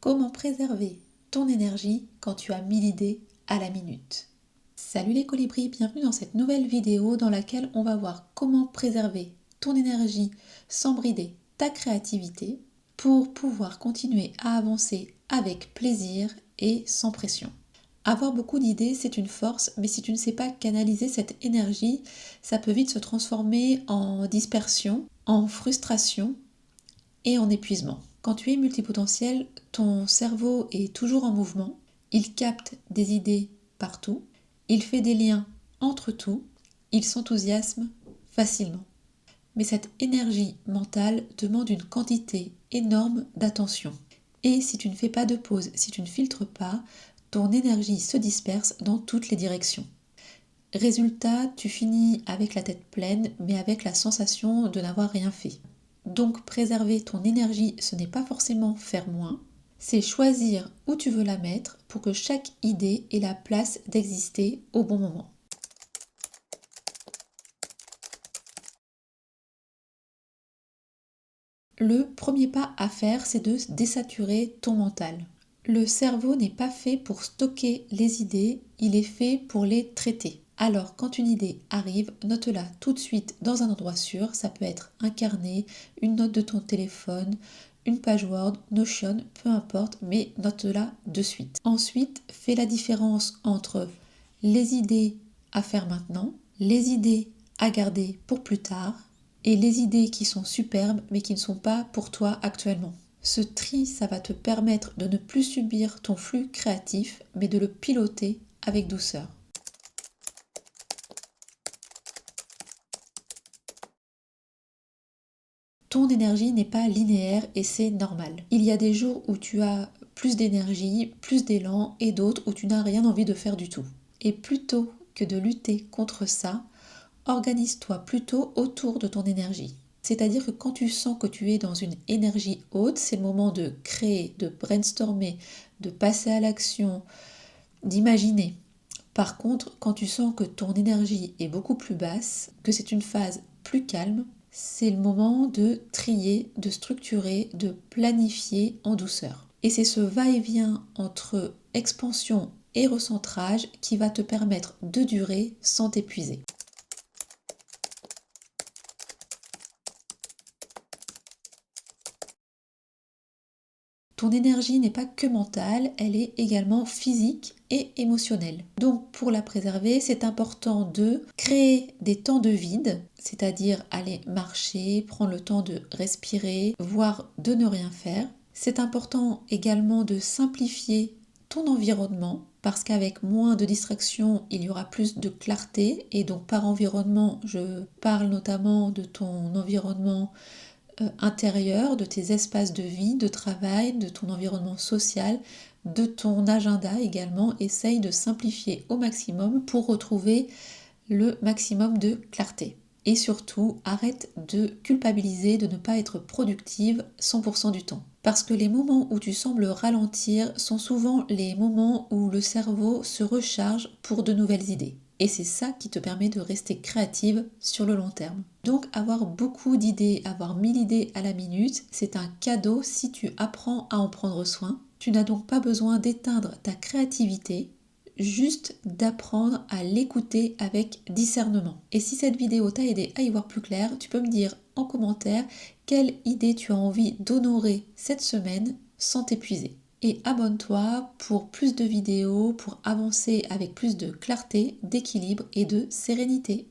Comment préserver ton énergie quand tu as 1000 idées à la minute? Salut les colibris, bienvenue dans cette nouvelle vidéo dans laquelle on va voir comment préserver ton énergie sans brider ta créativité pour pouvoir continuer à avancer avec plaisir et sans pression. Avoir beaucoup d'idées, c'est une force, mais si tu ne sais pas canaliser cette énergie, ça peut vite se transformer en dispersion, en frustration et en épuisement. Quand tu es multipotentiel, ton cerveau est toujours en mouvement, il capte des idées partout, il fait des liens entre tout, il s'enthousiasme facilement. Mais cette énergie mentale demande une quantité énorme d'attention. Et si tu ne fais pas de pause, si tu ne filtres pas, ton énergie se disperse dans toutes les directions. Résultat, tu finis avec la tête pleine, mais avec la sensation de n'avoir rien fait. Donc préserver ton énergie, ce n'est pas forcément faire moins, c'est choisir où tu veux la mettre pour que chaque idée ait la place d'exister au bon moment. Le premier pas à faire, c'est de désaturer ton mental. Le cerveau n'est pas fait pour stocker les idées, il est fait pour les traiter. Alors, quand une idée arrive, note-la tout de suite dans un endroit sûr. Ça peut être un carnet, une note de ton téléphone, une page Word, Notion, peu importe, mais note-la de suite. Ensuite, fais la différence entre les idées à faire maintenant, les idées à garder pour plus tard et les idées qui sont superbes mais qui ne sont pas pour toi actuellement. Ce tri, ça va te permettre de ne plus subir ton flux créatif, mais de le piloter avec douceur. Ton énergie n'est pas linéaire et c'est normal. Il y a des jours où tu as plus d'énergie, plus d'élan et d'autres où tu n'as rien envie de faire du tout. Et plutôt que de lutter contre ça, organise-toi plutôt autour de ton énergie. C'est-à-dire que quand tu sens que tu es dans une énergie haute, c'est le moment de créer, de brainstormer, de passer à l'action, d'imaginer. Par contre, quand tu sens que ton énergie est beaucoup plus basse, que c'est une phase plus calme, c'est le moment de trier, de structurer, de planifier en douceur. Et c'est ce va-et-vient entre expansion et recentrage qui va te permettre de durer sans t'épuiser. Ton énergie n'est pas que mentale, elle est également physique et émotionnelle. Donc pour la préserver, c'est important de créer des temps de vide, c'est-à-dire aller marcher, prendre le temps de respirer, voire de ne rien faire. C'est important également de simplifier ton environnement parce qu'avec moins de distractions, il y aura plus de clarté et donc par environnement, je parle notamment de ton environnement intérieur, de tes espaces de vie, de travail, de ton environnement social, de ton agenda également. Essaye de simplifier au maximum pour retrouver le maximum de clarté. Et surtout, arrête de culpabiliser de ne pas être productive 100% du temps. Parce que les moments où tu sembles ralentir sont souvent les moments où le cerveau se recharge pour de nouvelles idées. Et c'est ça qui te permet de rester créative sur le long terme. Donc avoir beaucoup d'idées, avoir 1000 idées à la minute, c'est un cadeau si tu apprends à en prendre soin. Tu n'as donc pas besoin d'éteindre ta créativité, juste d'apprendre à l'écouter avec discernement. Et si cette vidéo t'a aidé à y voir plus clair, tu peux me dire en commentaire quelle idée tu as envie d'honorer cette semaine sans t'épuiser. Et abonne-toi pour plus de vidéos, pour avancer avec plus de clarté, d'équilibre et de sérénité.